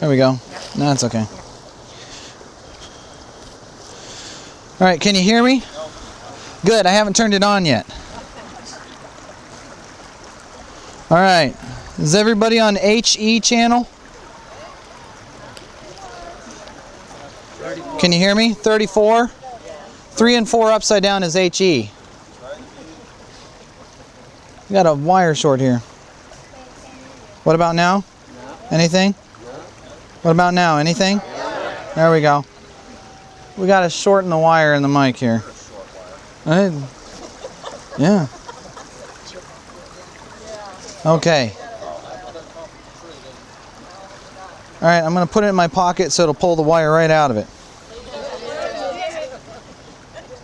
There we go. No, that's okay. All right, can you hear me? Good, I haven't turned it on yet. All right, is everybody on HE channel? Can you hear me? 34? 3 and 4 upside down is HE. We got a wire short here. What about now? Anything? What about now? Anything? There we go. We got to shorten the wire in the mic here. Yeah. Okay. All right, I'm going to put it in my pocket so it'll pull the wire right out of it.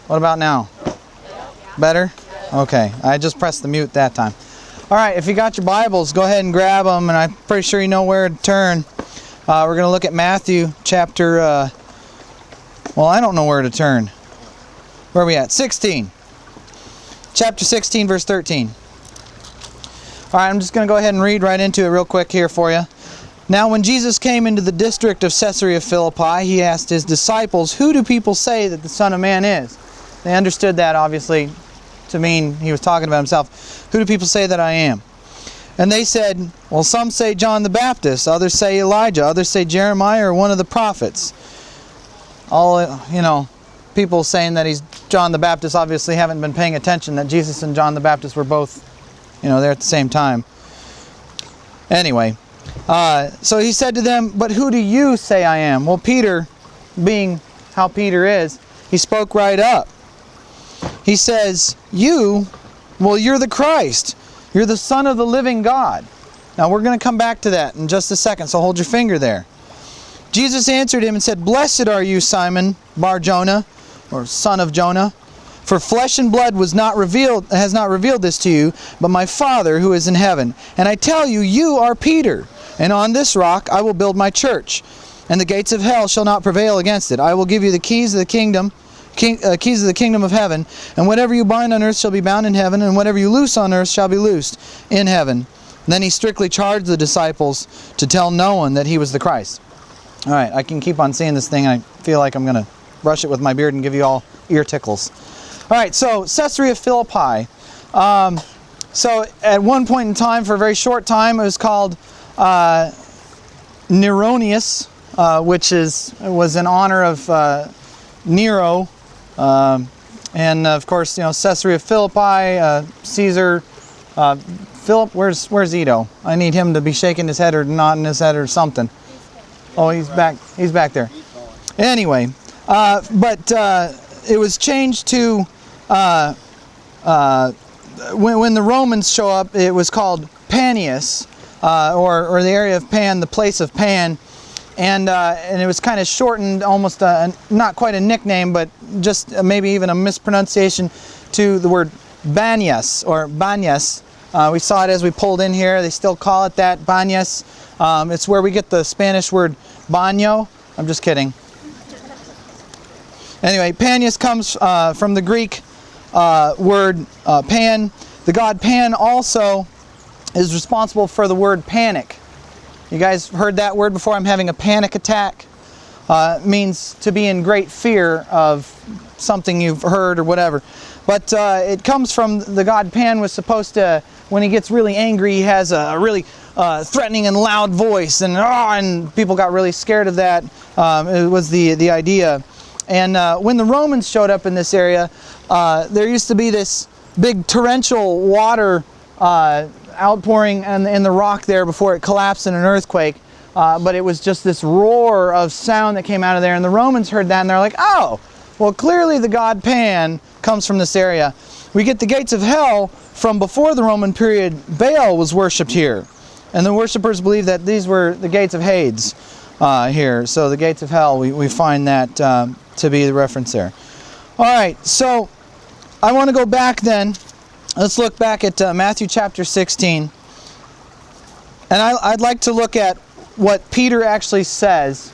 What about now? Better? Okay, I just pressed the mute that time. All right, if you got your Bibles, go ahead and grab them, and I'm pretty sure you know where to turn. We're going to look at Matthew chapter, well, I don't know where to turn. Where are we at? 16. Chapter 16, verse 13. All right, I'm just going to go ahead and read right into it real quick here for you. Now, when Jesus came into the district of Caesarea Philippi, he asked his disciples, "Who do people say that the Son of Man is?" They understood that, obviously, to mean he was talking about himself. "Who do people say that I am?" And they said, "Well, some say John the Baptist, others say Elijah, others say Jeremiah or one of the prophets." All, people saying that he's John the Baptist obviously haven't been paying attention that Jesus and John the Baptist were both, there at the same time. Anyway, so he said to them, "But who do you say I am?" Well, Peter, being how Peter is, he spoke right up. He says, you're the Christ. You're the Son of the living God. Now, we're going to come back to that in just a second, so hold your finger there. Jesus answered him and said, "Blessed are you, Simon Bar-Jonah," or son of Jonah, "for flesh and blood has not revealed this to you, but my Father who is in heaven. And I tell you, you are Peter, and on this rock I will build my church, and the gates of hell shall not prevail against it. I will give you the keys of the kingdom of heaven, and whatever you bind on earth shall be bound in heaven, and whatever you loose on earth shall be loosed in heaven." Then he strictly charged the disciples to tell no one that he was the Christ. All right, I can keep on seeing this thing. I feel like I'm going to brush it with my beard and give you all ear tickles. All right, so Caesarea Philippi. So at one point in time, for a very short time, it was called Neronius, which was in honor of Nero. And of course, Caesarea Philippi, Caesar, Philip, where's Edo? I need him to be shaking his head or nodding his head or something. Oh, he's back there. Anyway, but it was changed to, when the Romans show up, it was called Panius, or the area of Pan, the place of Pan. And it was kind of shortened, almost not quite a nickname, but just maybe even a mispronunciation to the word Banias, or Banias. We saw it as we pulled in here. They still call it that, Banias. It's where we get the Spanish word baño. I'm just kidding. Anyway, Panias comes from the Greek word Pan. The god Pan also is responsible for the word panic. You guys heard that word before? I'm having a panic attack. Means to be in great fear of something you've heard or whatever. But it comes from the god Pan was supposed to, when he gets really angry, he has a really threatening and loud voice. And people got really scared of that. It was the idea. And when the Romans showed up in this area, there used to be this big torrential water outpouring in the rock there before it collapsed in an earthquake. But it was just this roar of sound that came out of there. And the Romans heard that and they're like, oh, well, clearly the god Pan comes from this area. We get the gates of hell from before the Roman period. Baal was worshipped here. And the worshippers believed that these were the gates of Hades here. So the gates of hell, we find that to be the reference there. All right, so I want to go back then. Let's look back at Matthew chapter 16. And I'd like to look at what Peter actually says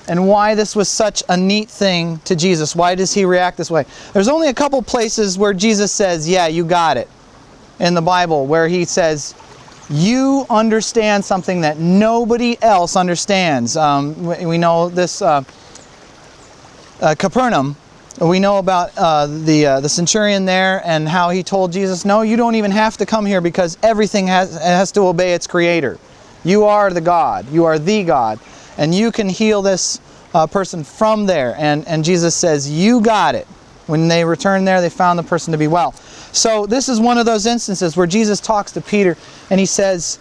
and why this was such a neat thing to Jesus. Why does he react this way? There's only a couple places where Jesus says, yeah, you got it, in the Bible, where he says, you understand something that nobody else understands. We know this Capernaum. We know about the centurion there and how he told Jesus, no, you don't even have to come here because everything has to obey its creator. You are the God. You are the God. And you can heal this person from there. And Jesus says, you got it. When they returned there, they found the person to be well. So this is one of those instances where Jesus talks to Peter and he says,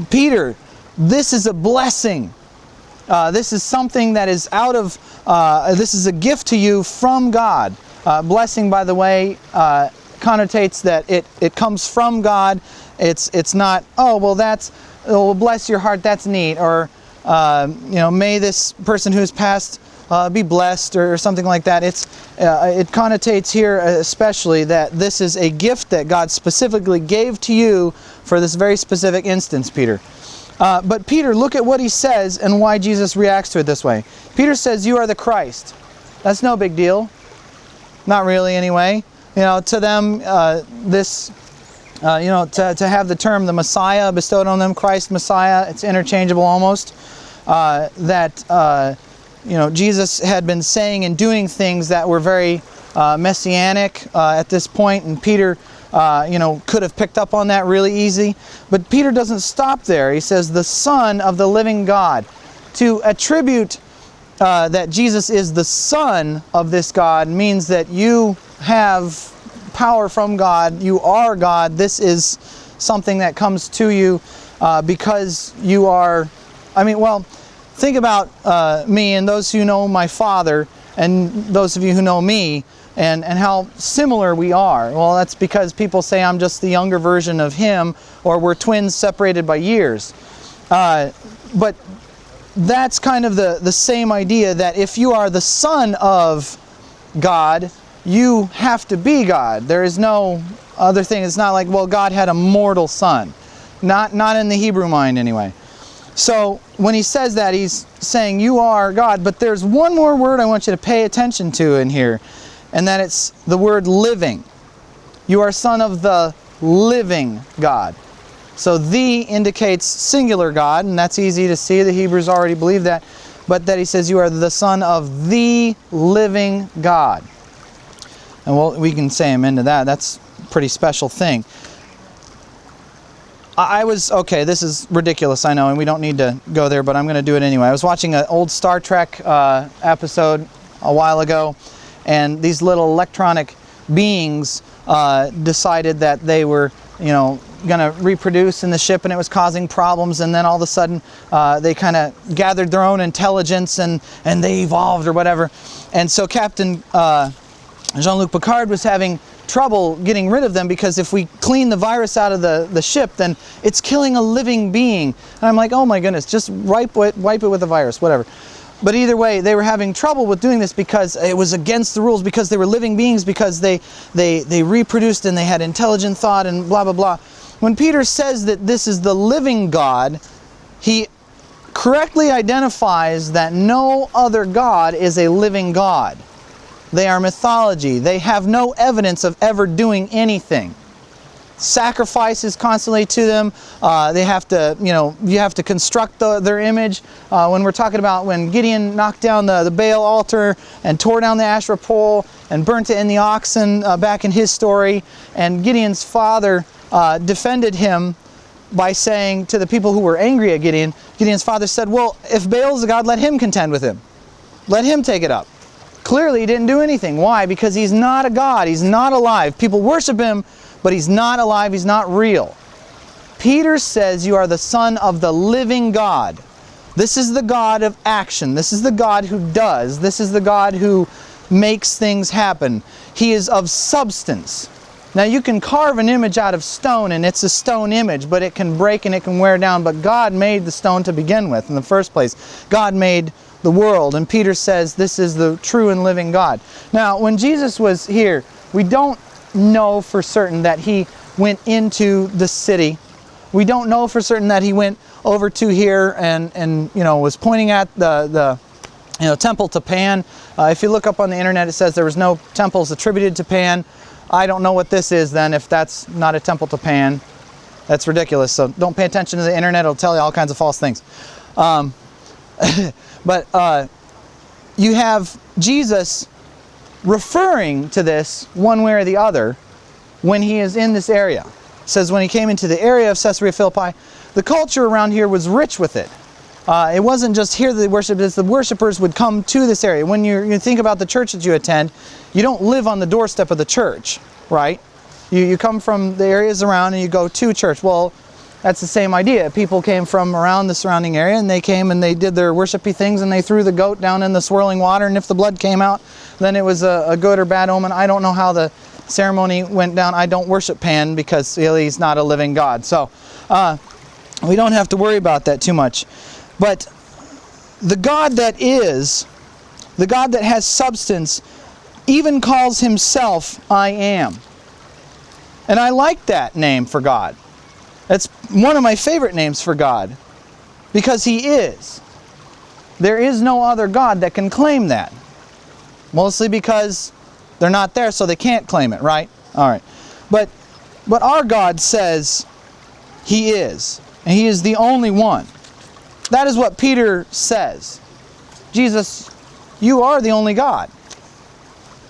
Peter, this is a blessing. This is something that is this is a gift to you from God. Blessing, by the way, connotates that it comes from God. It's not, oh, well, bless your heart, that's neat. Or, may this person who's passed be blessed or something like that. It connotates here especially that this is a gift that God specifically gave to you for this very specific instance, Peter. But Peter, look at what he says and why Jesus reacts to it this way. Peter says, you are the Christ. That's no big deal. Not really anyway. To them, to have the term the Messiah bestowed on them, Christ, Messiah, it's interchangeable almost. Jesus had been saying and doing things that were very messianic at this point, and Peter could have picked up on that really easy. But Peter doesn't stop there. He says, the Son of the living God. To attribute that Jesus is the Son of this God means that you have power from God. You are God. This is something that comes to you because you are... think about me and those who know my Father and those of you who know me and how similar we are. Well, that's because people say I'm just the younger version of him, or we're twins separated by years. But that's kind of the same idea, that if you are the Son of God, you have to be God. There is no other thing. It's not like, well, God had a mortal son. Not in the Hebrew mind anyway. So when he says that, he's saying you are God. But there's one more word I want you to pay attention to in here, and that it's the word living. You are son of the living God. So the indicates singular God, and that's easy to see. The Hebrews already believe that. But that he says you are the son of the living God. And we can say amen to that. That's a pretty special thing. This is ridiculous, I know, and we don't need to go there, but I'm going to do it anyway. I was watching an old Star Trek episode a while ago, and these little electronic beings decided that they were, going to reproduce in the ship, and it was causing problems, and then all of a sudden they kind of gathered their own intelligence, and they evolved or whatever. And so Captain Jean-Luc Picard was having trouble getting rid of them, because if we clean the virus out of the ship, then it's killing a living being. And I'm like, oh my goodness, just wipe it with the virus, whatever. But either way, they were having trouble with doing this because it was against the rules, because they were living beings, because they reproduced and they had intelligent thought and blah, blah, blah. When Peter says that this is the living God, he correctly identifies that no other God is a living God. They are mythology. They have no evidence of ever doing anything. Sacrifices constantly to them. They have to, you have to construct their image. When we're talking about when Gideon knocked down the Baal altar and tore down the Asherah pole and burnt it in the oxen back in his story, and Gideon's father defended him by saying to the people who were angry at Gideon, Gideon's father said, well, if Baal is a god, let him contend with him. Let him take it up. Clearly he didn't do anything. Why? Because he's not a god. He's not alive. People worship him, but he's not alive. He's not real. Peter says you are the son of the living God. This is the God of action. This is the God who does. This is the God who makes things happen. He is of substance. Now you can carve an image out of stone, and it's a stone image, but it can break and it can wear down. But God made the stone to begin with in the first place. God made the world, and Peter says this is the true and living God. Now when Jesus was here, we don't know for certain that he went into the city. We don't know for certain that he went over to here and was pointing at the temple to Pan. If you look up on the internet, it says there was no temples attributed to Pan. I don't know what this is then, if that's not a temple to Pan. That's ridiculous. So don't pay attention to the internet. It'll tell you all kinds of false things. But you have Jesus referring to this one way or the other when he is in this area. It says when he came into the area of Caesarea Philippi, the culture around here was rich with it. It wasn't just here that they worshiped, it's the worshipers would come to this area. When you think about the church that you attend, you don't live on the doorstep of the church, right? You come from the areas around and you go to church. Well, that's the same idea. People came from around the surrounding area and they came and they did their worshipy things and they threw the goat down in the swirling water, and if the blood came out, then it was a good or bad omen. I don't know how the ceremony went down. I don't worship Pan because he's not a living God. So we don't have to worry about that too much. But the God that is, the God that has substance, even calls himself I am. And I like that name for God. That's one of my favorite names for God, because he is. There is no other God that can claim that. Mostly because they're not there, so they can't claim it, right? All right. But our God says he is, and he is the only one. That is what Peter says. Jesus, you are the only God.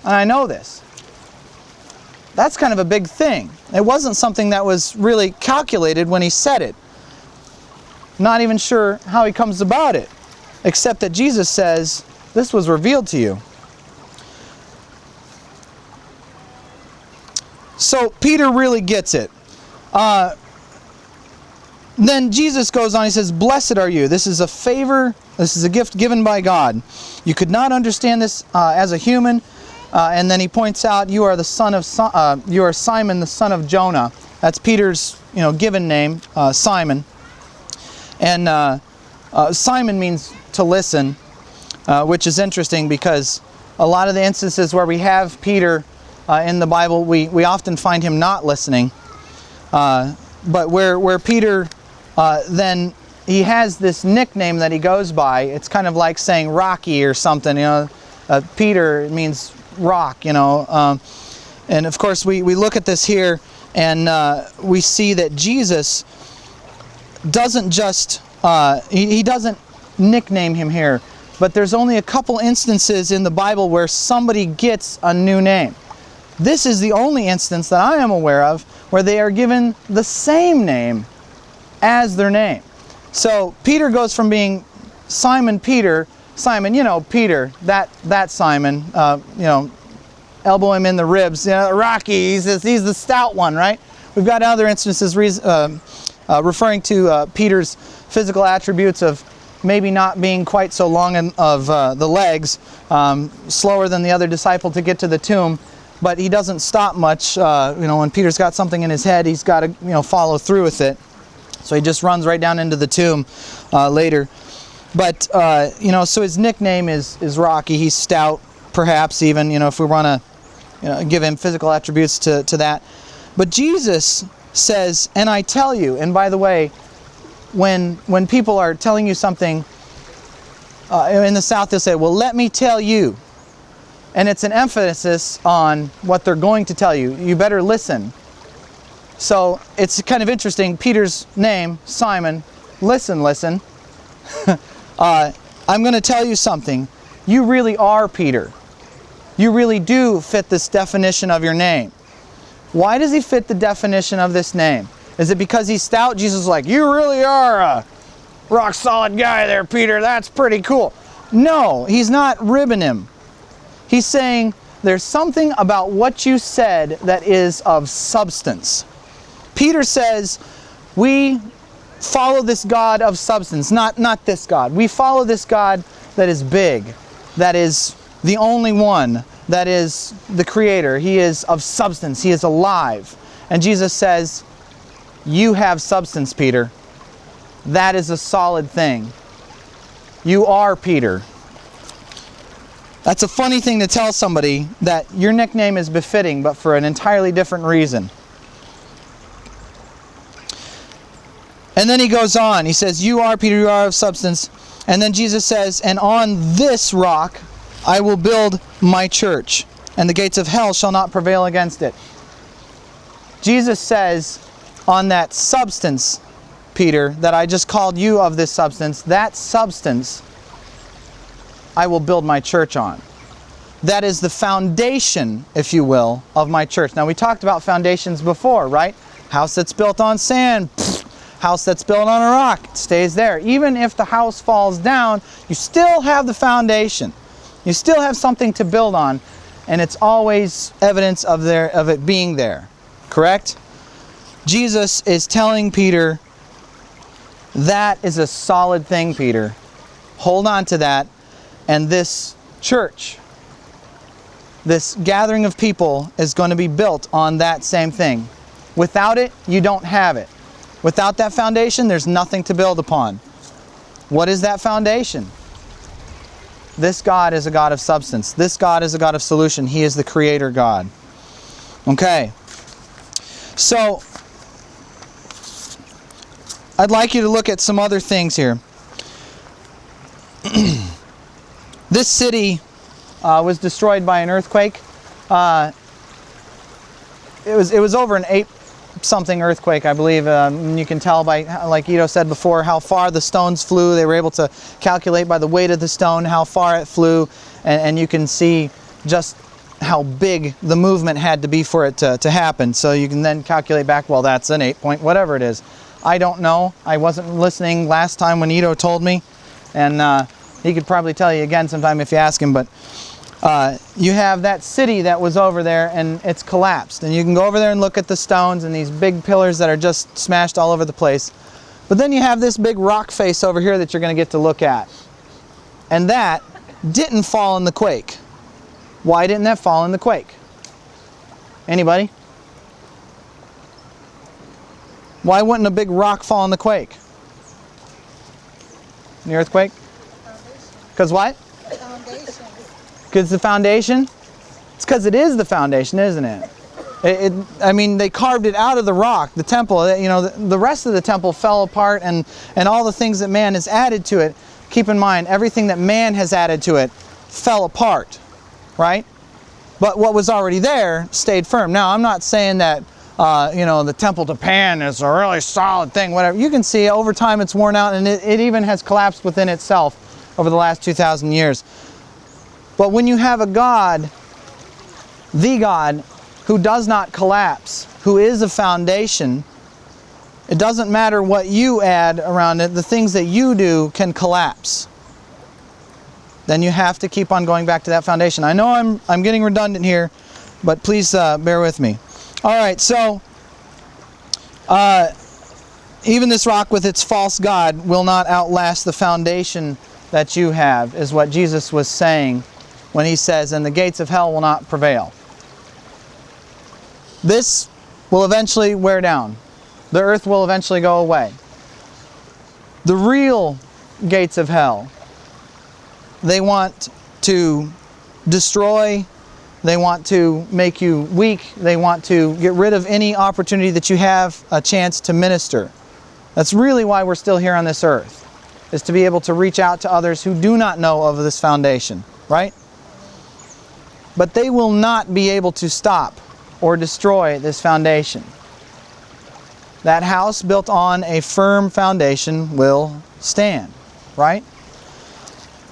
And I know this. That's kind of a big thing. It wasn't something that was really calculated when he said it. Not even sure how he comes about it, except that Jesus says, this was revealed to you. So Peter really gets it. Then Jesus goes on, he says, blessed are you. This is a favor, this is a gift given by God. You could not understand this as a human. And then he points out, you are the son of you are Simon, the son of Jonah. That's Peter's given name, Simon. And Simon means to listen, which is interesting because a lot of the instances where we have Peter in the Bible, we often find him not listening. But where Peter then he has this nickname that he goes by. It's kind of like saying Rocky or something. Peter means rock. And of course we look at this here and we see that Jesus doesn't just he doesn't nickname him here, but there's only a couple instances in the Bible where somebody gets a new name. This is the only instance that I am aware of where they are given the same name as their name. So Peter goes from being Simon Peter, Peter, that Simon, elbow him in the ribs, Rocky, he's the stout one, right? We've got other instances referring to Peter's physical attributes of maybe not being quite so long of the legs, slower than the other disciple to get to the tomb. But he doesn't stop much. When Peter's got something in his head, he's got to follow through with it. So he just runs right down into the tomb later. But so his nickname is Rocky. He's stout, perhaps even. If we want to give him physical attributes to that. But Jesus says, "And I tell you." And by the way, when people are telling you something in the South, they'll say, "Well, let me tell you." And it's an emphasis on what they're going to tell you. You better listen. So it's kind of interesting. Peter's name, Simon. Listen. I'm going to tell you something. You really are Peter. You really do fit this definition of your name. Why does he fit the definition of this name? Is it because he's stout? Jesus is like, you really are a rock solid guy there, Peter. That's pretty cool. No, he's not ribbing him. He's saying there's something about what you said that is of substance. Peter says, we follow this God of substance, not this God. We follow this God that is big, that is the only one, that is the Creator. He is of substance. He is alive. And Jesus says, you have substance, Peter. That is a solid thing. You are Peter. That's a funny thing to tell somebody, that your nickname is befitting, but for an entirely different reason. And then he goes on. He says, you are Peter, you are of substance. And then Jesus says, and on this rock I will build my church, and the gates of hell shall not prevail against it. Jesus says, on that substance, Peter, that I just called you of this substance, that substance I will build my church on. That is the foundation, if you will, of my church. Now, we talked about foundations before, right? House that's built on sand, house that's built on a rock, it stays there. Even if the house falls down, you still have the foundation. You still have something to build on, and it's always evidence of it being there. Correct? Jesus is telling Peter, that is a solid thing, Peter. Hold on to that. And this church, this gathering of people, is going to be built on that same thing. Without it, you don't have it. Without that foundation, there's nothing to build upon. What is that foundation? This God is a God of substance. This God is a God of solution. He is the Creator God. Okay. So, I'd like you to look at some other things here. This city was destroyed by an earthquake. It was over an 8-something earthquake, I believe. You can tell by, like Ito said before, how far the stones flew. They were able to calculate by the weight of the stone how far it flew, and you can see just how big the movement had to be for it to happen. So you can then calculate back, well, that's an 8 point whatever it is. I don't know. I wasn't listening last time when Ito told me, and he could probably tell you again sometime if you ask him, but you have that city that was over there, and it's collapsed. And you can go over there and look at the stones and these big pillars that are just smashed all over the place. But then you have this big rock face over here that you're going to get to look at. And that didn't fall in the quake. Why didn't that fall in the quake? Anybody? Why wouldn't a big rock fall in the quake? In the earthquake? Because what? Because the foundation? It's because it is the foundation, isn't it? I mean, they carved it out of the rock, the temple. You know, the rest of the temple fell apart, and all the things that man has added to it. Keep in mind, everything that man has added to it fell apart, right? But what was already there stayed firm. Now, I'm not saying that the temple to Pan is a really solid thing, whatever. You can see over time it's worn out, and it even has collapsed within itself over the last 2,000 years. But when you have a God, the God, who does not collapse, who is a foundation, it doesn't matter what you add around it, the things that you do can collapse. Then you have to keep on going back to that foundation. I know I'm getting redundant here, but please bear with me. Alright, so even this rock with its false god will not outlast the foundation that you have, is what Jesus was saying when he says, and the gates of hell will not prevail. This will eventually wear down. The earth will eventually go away. The real gates of hell, they want to destroy, they want to make you weak, they want to get rid of any opportunity that you have a chance to minister. That's really why we're still here on this earth, is to be able to reach out to others who do not know of this foundation, right? But they will not be able to stop or destroy this foundation. That house built on a firm foundation will stand, right?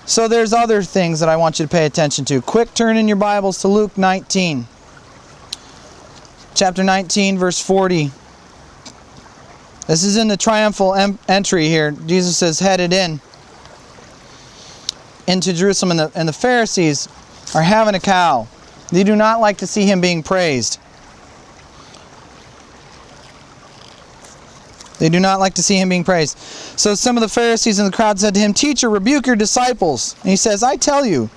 So there's other things that I want you to pay attention to. Quick turn in your Bibles to Luke 19. Chapter 19, verse 40. This is in the triumphal entry here. Jesus is headed into Jerusalem, and the Pharisees are having a cow. They do not like to see him being praised. They do not like to see him being praised. So some of the Pharisees in the crowd said to him, "Teacher, rebuke your disciples." And he says, "I tell you,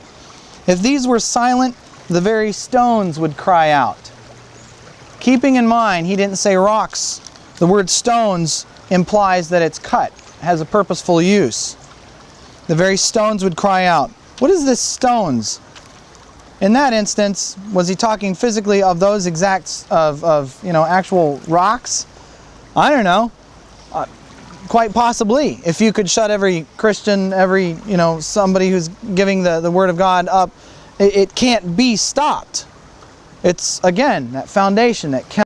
if these were silent, the very stones would cry out." Keeping in mind, he didn't say rocks. The word stones implies that it's cut, has a purposeful use. The very stones would cry out. What is this stones? In that instance, was he talking physically of those exact actual rocks? I don't know. Quite possibly. If you could shut every Christian, somebody who's giving the Word of God up, it can't be stopped. It's, again, that foundation that